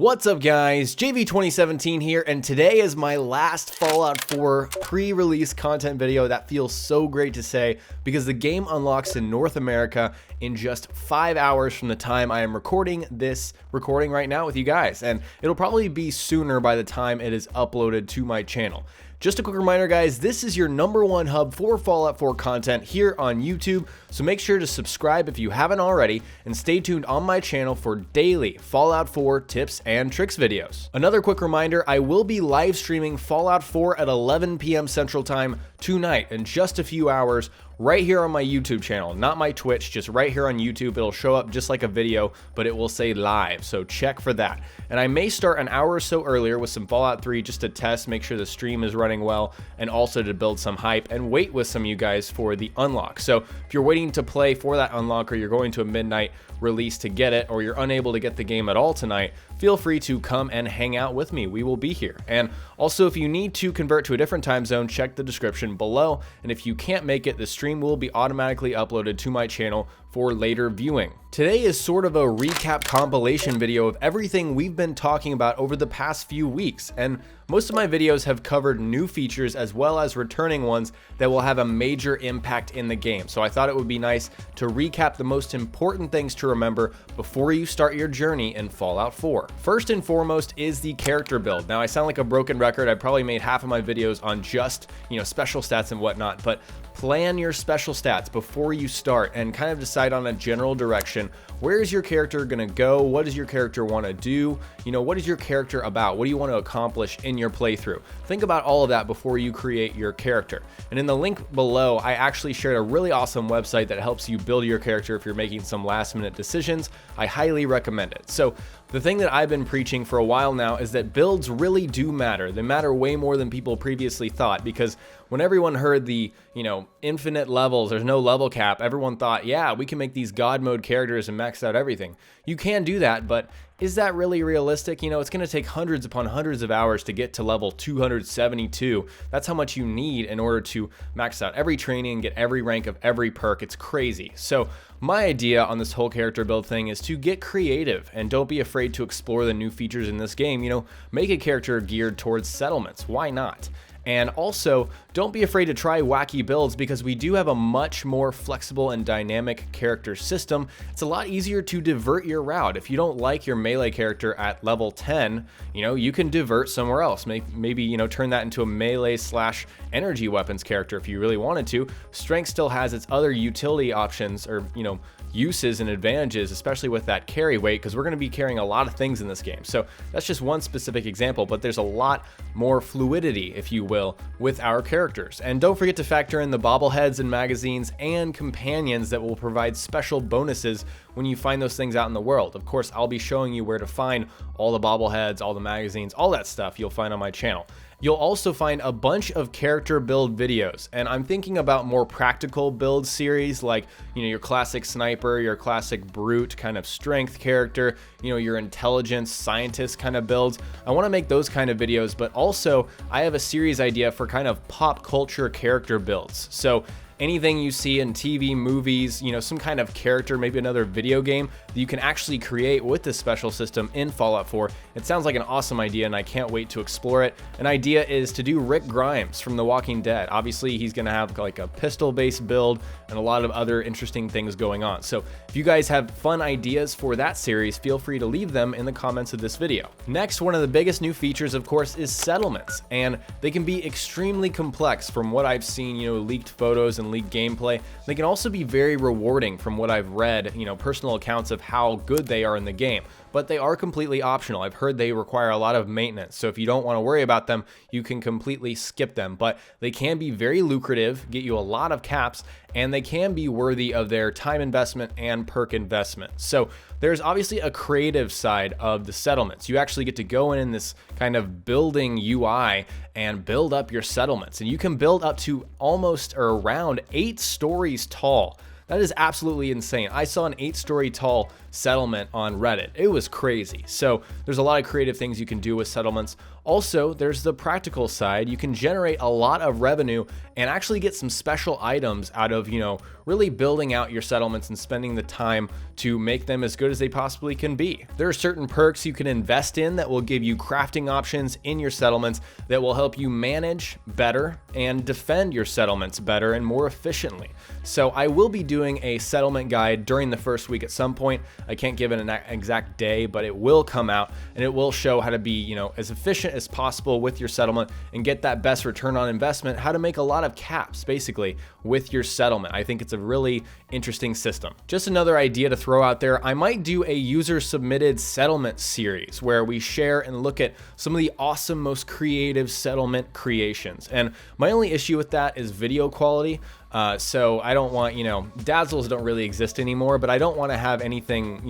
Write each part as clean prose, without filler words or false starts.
What's up guys, JV2017 here, and today is my last Fallout 4 pre-release content video. That feels so great to say because the game unlocks in North America in just 5 hours from the time I am recording this recording right now with you guys, and it'll probably be sooner by the time it is uploaded to my channel. Just a quick reminder guys, this is your #1 hub for Fallout 4 content here on YouTube, so make sure to subscribe if you haven't already, and stay tuned on my channel for daily Fallout 4 tips and tricks videos. Another quick reminder, I will be live streaming Fallout 4 at 11 p.m. Central Time tonight in just a few hours right here on my YouTube channel, not my Twitch, just right here on YouTube. It'll show up just like a video, but it will say live, so check for that. And I may start an hour or so earlier with some Fallout 3 just to test, make sure the stream is running well, and also to build some hype and wait with some of you guys for the unlock. So if you're waiting to play for that unlock, or you're going to a midnight release to get it, or you're unable to get the game at all tonight, feel free to come and hang out with me. We will be here. And also, if you need to convert to a different time zone, check the description below. And if you can't make it, the stream will be automatically uploaded to my channel for later viewing. Today is sort of a recap compilation video of everything we've been talking about over the past few weeks, and most of my videos have covered new features as well as returning ones that will have a major impact in the game. So I thought it would be nice to recap the most important things to remember before you start your journey in Fallout 4. First and foremost is the character build. Now I sound like a broken record. I probably made half of my videos on just, special stats and whatnot, but plan your special stats before you start and kind of decide on a general direction. Where is your character gonna go? What does your character want to do? What is your character about? What do you want to accomplish in your playthrough? Think about all of that before you create your character. And in the link below, I actually shared a really awesome website that helps you build your character if you're making some last minute decisions. I highly recommend it. So the thing that I've been preaching for a while now is that builds really do matter. They matter way more than people previously thought, because when everyone heard the, infinite levels, there's no level cap, everyone thought, yeah, we can make these God mode characters and max out everything. You can do that, but is that really realistic? It's going to take hundreds upon hundreds of hours to get to level 272. That's how much you need in order to max out every training and get every rank of every perk. It's crazy. So my idea on this whole character build thing is to get creative and don't be afraid to explore the new features in this game. Make a character geared towards settlements. Why not? And also, don't be afraid to try wacky builds, because we do have a much more flexible and dynamic character system. It's a lot easier to divert your route. If you don't like your melee character at level 10, you can divert somewhere else. Maybe turn that into a melee / energy weapons character if you really wanted to. Strength still has its other utility options, or uses and advantages, especially with that carry weight, because we're going to be carrying a lot of things in this game. So that's just one specific example, but there's a lot more fluidity, if you will, with our characters. And don't forget to factor in the bobbleheads and magazines and companions that will provide special bonuses when you find those things out in the world. Of course, I'll be showing you where to find all the bobbleheads, all the magazines, all that stuff you'll find on my channel. You'll also find a bunch of character build videos, and I'm thinking about more practical build series, like your classic sniper, your classic brute kind of strength character, your intelligence scientist kind of builds. I want to make those kind of videos, but also I have a series idea for kind of pop culture character builds. So anything you see in TV, movies, some kind of character, maybe another video game that you can actually create with this special system in Fallout 4. It sounds like an awesome idea, and I can't wait to explore it. An idea is to do Rick Grimes from The Walking Dead. Obviously, he's going to have like a pistol-based build and a lot of other interesting things going on. So if you guys have fun ideas for that series, feel free to leave them in the comments of this video. Next, one of the biggest new features, of course, is settlements, and they can be extremely complex from what I've seen, leaked photos and leaked gameplay. They can also be very rewarding from what I've read, personal accounts of how good they are in the game, but they are completely optional. I've heard they require a lot of maintenance, so if you don't want to worry about them, you can completely skip them, but they can be very lucrative, get you a lot of caps, and they can be worthy of their time investment and perk investment. So there's obviously a creative side of the settlements. You actually get to go in this kind of building UI and build up your settlements, and you can build up to almost or around 8 stories tall. That is absolutely insane. I saw an 8-story tall settlement on Reddit. It was crazy. So there's a lot of creative things you can do with settlements. Also, there's the practical side. You can generate a lot of revenue and actually get some special items out of, really building out your settlements and spending the time to make them as good as they possibly can be. There are certain perks you can invest in that will give you crafting options in your settlements that will help you manage better and defend your settlements better and more efficiently. So I will be doing a settlement guide during the first week at some point. I can't give it an exact day, but it will come out and it will show how to be, as efficient as possible with your settlement and get that best return on investment, how to make a lot of caps basically with your settlement. I think it's a really interesting system. Just another idea to throw out there, I might do a user submitted settlement series where we share and look at some of the awesome, most creative settlement creations. And my only issue with that is video quality. So I don't want, dazzles don't really exist anymore, but I don't want to have anything,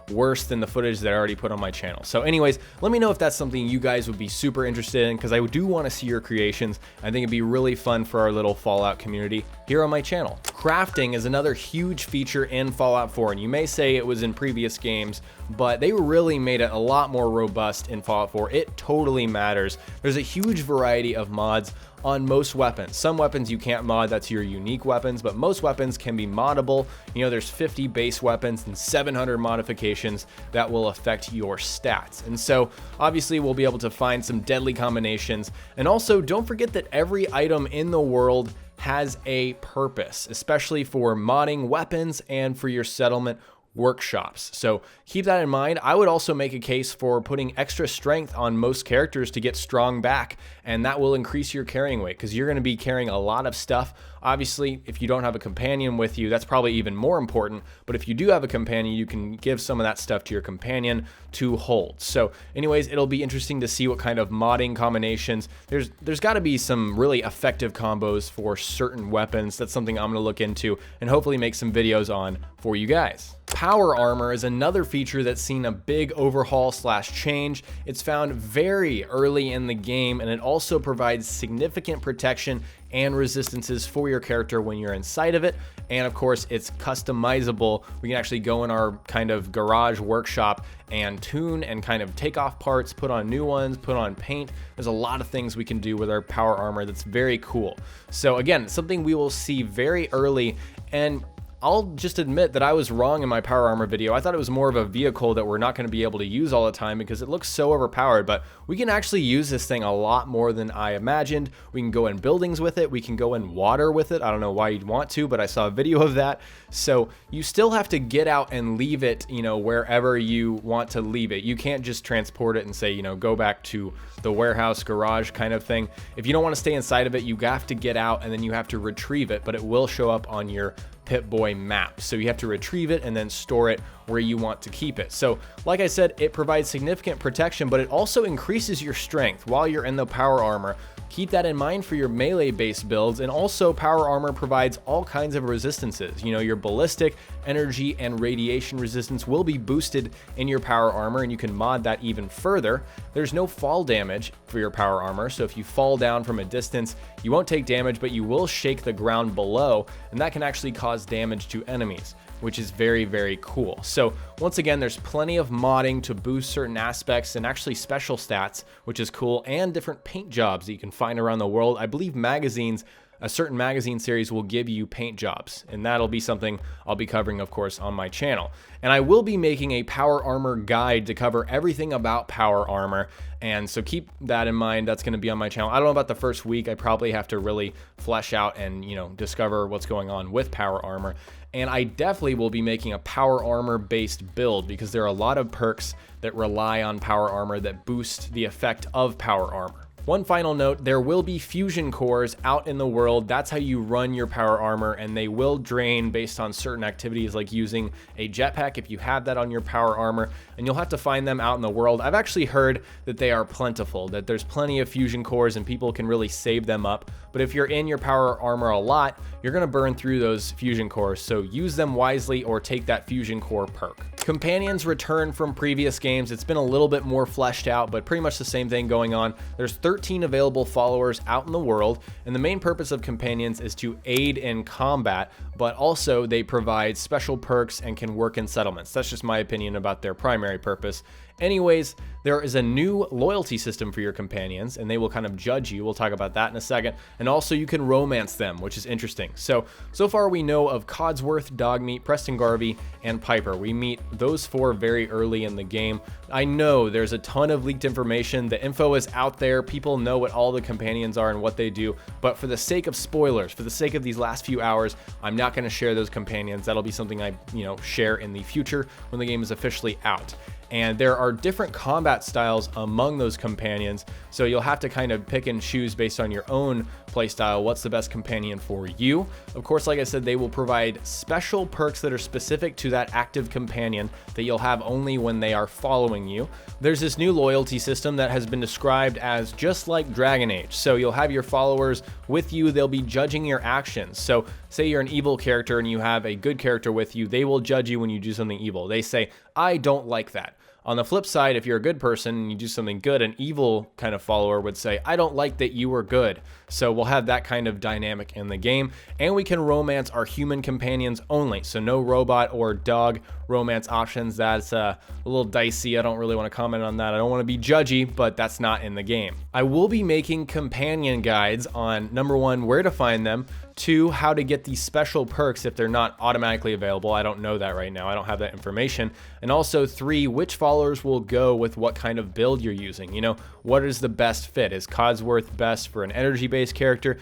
worse than the footage that I already put on my channel. So anyways, let me know if that's something you guys would be super interested in, because I do want to see your creations. I think it'd be really fun for our little Fallout community here on my channel. Crafting is another huge feature in Fallout 4, and you may say it was in previous games, but they really made it a lot more robust in Fallout 4. It totally matters. There's a huge variety of mods on most weapons. Some weapons you can't mod, that's your unique weapons, but most weapons can be moddable. There's 50 base weapons and 700 modifications that will affect your stats. And so obviously we'll be able to find some deadly combinations. And also don't forget that every item in the world has a purpose, especially for modding weapons and for your settlement workshops. So keep that in mind. I would also make a case for putting extra strength on most characters to get strong back, and that will increase your carrying weight because you're going to be carrying a lot of stuff. Obviously, if you don't have a companion with you, that's probably even more important, but if you do have a companion, you can give some of that stuff to your companion to hold. So anyways, it'll be interesting to see what kind of modding combinations. There's got to be some really effective combos for certain weapons. That's something I'm going to look into and hopefully make some videos on for you guys. Power armor is another feature that's seen a big overhaul / change. It's found very early in the game, and it also provides significant protection and resistances for your character when you're inside of it. And of course, it's customizable. We can actually go in our kind of garage workshop and tune and kind of take off parts, put on new ones, put on paint. There's a lot of things we can do with our power armor that's very cool. So again, something we will see very early, and I'll just admit that I was wrong in my power armor video. I thought it was more of a vehicle that we're not going to be able to use all the time because it looks so overpowered, but we can actually use this thing a lot more than I imagined. We can go in buildings with it. We can go in water with it. I don't know why you'd want to, but I saw a video of that. So you still have to get out and leave it, wherever you want to leave it. You can't just transport it and say, go back to the warehouse garage kind of thing. If you don't want to stay inside of it, you have to get out and then you have to retrieve it, but it will show up on your Pip-Boy map. So you have to retrieve it and then store it where you want to keep it. So like I said, it provides significant protection, but it also increases your strength while you're in the power armor. Keep that in mind for your melee based builds. And also power armor provides all kinds of resistances. Your ballistic, energy, and radiation resistance will be boosted in your power armor, and you can mod that even further. There's no fall damage for your power armor, so if you fall down from a distance, you won't take damage, but you will shake the ground below, and that can actually cause damage to enemies, which is very, very cool. So once again, there's plenty of modding to boost certain aspects and actually special stats, which is cool, and different paint jobs that you can find around the world. I believe magazines, a certain magazine series will give you paint jobs, and that'll be something I'll be covering, of course, on my channel. And I will be making a power armor guide to cover everything about power armor, and so keep that in mind. That's going to be on my channel. I don't know about the first week. I probably have to really flesh out and discover what's going on with power armor. And I definitely will be making a power armor based build because there are a lot of perks that rely on power armor that boost the effect of power armor. One final note, there will be fusion cores out in the world. That's how you run your power armor, and they will drain based on certain activities like using a jetpack if you have that on your power armor, and you'll have to find them out in the world. I've actually heard that they are plentiful, that there's plenty of fusion cores and people can really save them up. But if you're in your power armor a lot, you're going to burn through those fusion cores, so use them wisely or take that fusion core perk. Companions return from previous games. It's been a little bit more fleshed out, but pretty much the same thing going on. There's 13 available followers out in the world, and the main purpose of companions is to aid in combat, but also they provide special perks and can work in settlements. That's just my opinion about their primary purpose. Anyways, there is a new loyalty system for your companions, and they will kind of judge you. We'll talk about that in a second. And also you can romance them, which is interesting. So far we know of Codsworth, Dogmeat, Preston Garvey, and Piper. We meet those 4 very early in the game. I know there's a ton of leaked information. The info is out there. People know what all the companions are and what they do. But for the sake of spoilers, for the sake of these last few hours, I'm not going to share those companions. That'll be something I, share in the future when the game is officially out. And there are different combat styles among those companions, so you'll have to kind of pick and choose based on your own playstyle what's the best companion for you. Of course, like I said, they will provide special perks that are specific to that active companion that you'll have only when they are following you. There's this new loyalty system that has been described as just like Dragon Age. So you'll have your followers with you, they'll be judging your actions. So say you're an evil character and you have a good character with you, they will judge you when you do something evil. They say, I don't like that. On the flip side, if you're a good person and you do something good, an evil kind of follower would say, I don't like that you were good. So we'll have that kind of dynamic in the game, and we can romance our human companions only. So no robot or dog romance options. That's a little dicey. I don't really want to comment on that. I don't want to be judgy, but that's not in the game. I will be making companion guides on number 1, where to find them, 2, how to get these special perks if they're not automatically available. I don't know that right now. I don't have that information. And also 3, which followers will go with what kind of build you're using. What is the best fit? Is Codsworth best for an energy-based character?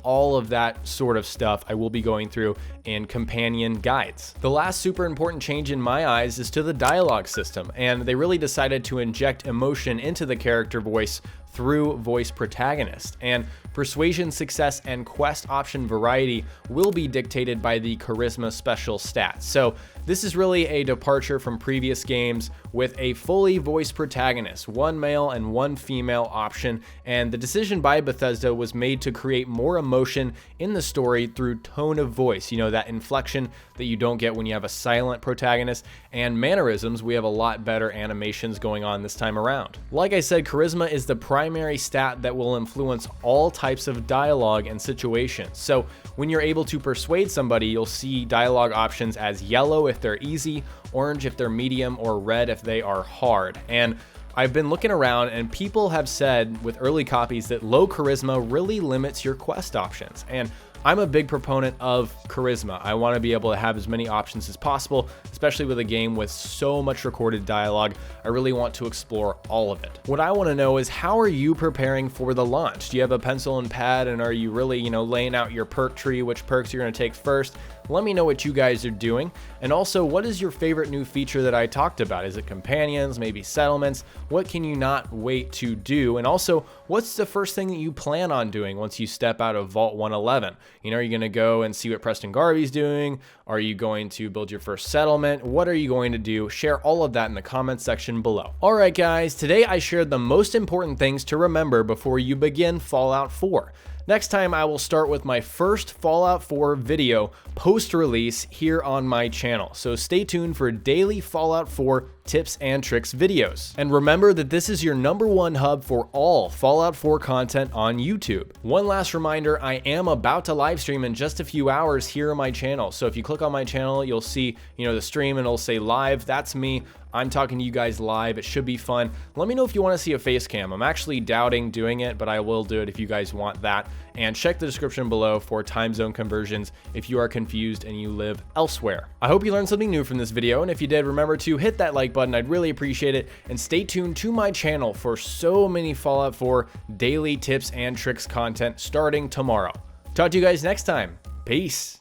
All of that sort of stuff I will be going through in companion guides. The last super important change in my eyes is to the dialogue system, and they really decided to inject emotion into the character voice through voice protagonist. And persuasion, success, and quest option variety will be dictated by the charisma special stats. So this is really a departure from previous games with a fully voiced protagonist, 1 male and 1 female option, and the decision by Bethesda was made to create more emotion in the story through tone of voice, that inflection that you don't get when you have a silent protagonist, and mannerisms. We have a lot better animations going on this time around. Like I said, charisma is the primary stat that will influence all types of dialogue and situations. So when you're able to persuade somebody, you'll see dialogue options as yellow if they're easy, orange if they're medium, or red if they are hard. And I've been looking around and people have said with early copies that low charisma really limits your quest options. And I'm a big proponent of charisma. I want to be able to have as many options as possible, especially with a game with so much recorded dialogue. I really want to explore all of it. What I want to know is, how are you preparing for the launch? Do you have a pencil and pad, and are you really, laying out your perk tree, which perks you're going to take first? Let me know what you guys are doing. And also, what is your favorite new feature that I talked about? Is it companions, maybe settlements? What can you not wait to do? And also, what's the first thing that you plan on doing once you step out of Vault 111? Are you going to go and see what Preston Garvey's doing? Are you going to build your first settlement? What are you going to do? Share all of that in the comments section below. All right, guys, today I shared the most important things to remember before you begin Fallout 4. Next time, I will start with my first Fallout 4 video post-release here on my channel. So stay tuned for daily Fallout 4 tips and tricks videos. And remember that this is your #1 hub for all Fallout 4 content on YouTube. One last reminder, I am about to live stream in just a few hours here on my channel. So if you click on my channel, you'll see, the stream, and it'll say live. That's me. I'm talking to you guys live. It should be fun. Let me know if you want to see a face cam. I'm actually doubting doing it, but I will do it if you guys want that. And check the description below for time zone conversions if you are confused and you live elsewhere. I hope you learned something new from this video, and if you did, remember to hit that like button. I'd really appreciate it. And stay tuned to my channel for so many Fallout 4 daily tips and tricks content starting tomorrow. Talk to you guys next time. Peace.